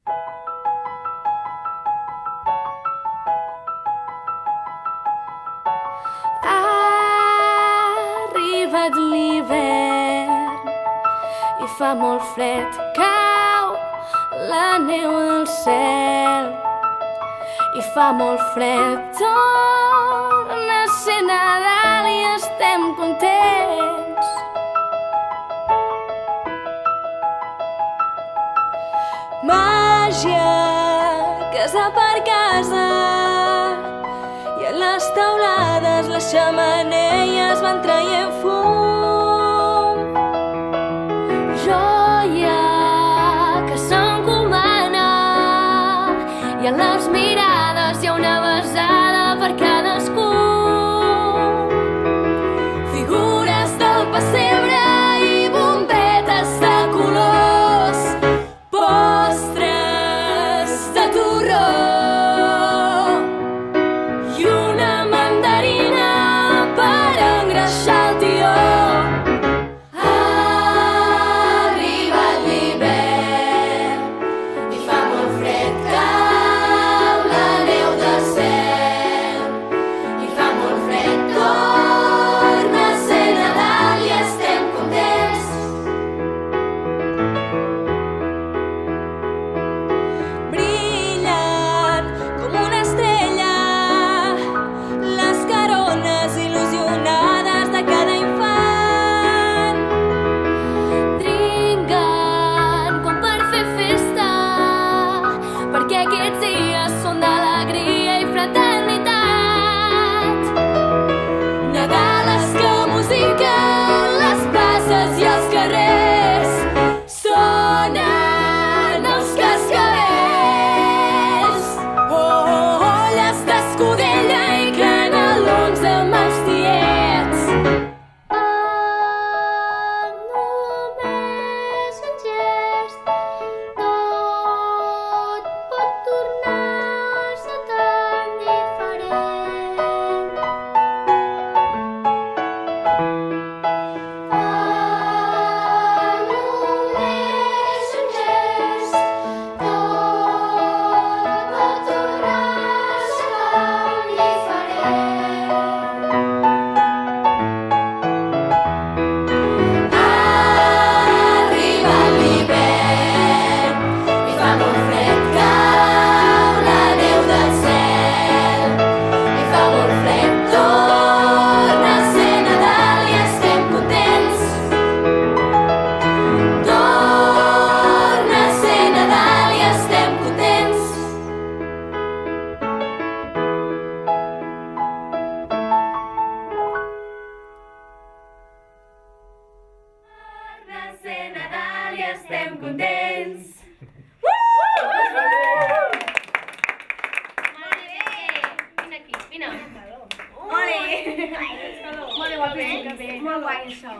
Ha arribat l'hivern i fa molt fred, cau la neu del cel i fa molt fred, torna a ser Nadal i estem contents. Màgia, casa per casa, i a les teulades les xemeneies van traient fum. Joia que s'encomana i en les mirades hi ha una besada per cadascú. Figures del pessebre i bombetes de colors, postres de torró i una mandarina per engreixar el tió. Ha arribat l'hivern i fa molt fred, cau la neu del cel i fa molt fred, torna a ser Nadal i estem contents. Brillen com una estrella les carones il·lusionades de cada infant. Dringuen com per fer festa, perquè aquests dies són d'alegria i fraternitat. Nadal és que música les places i els carrers, sonen els cascavells, olles d'escudella i canelons amb els tiets. Només un gest, tot pot tornar-se tan diferent. Només un gest, tot pot tornar-se tan diferent. Ha arribat l'hivern i fa molt fred, cau la neu del cel i fa molt fred, torna a ser Nadal i estem contents. Torna a ser Nadal i estem contents. Torna a ser Nadal i estem contents. Molt bé! Vine aquí, vine. Molt bé, molt guai això.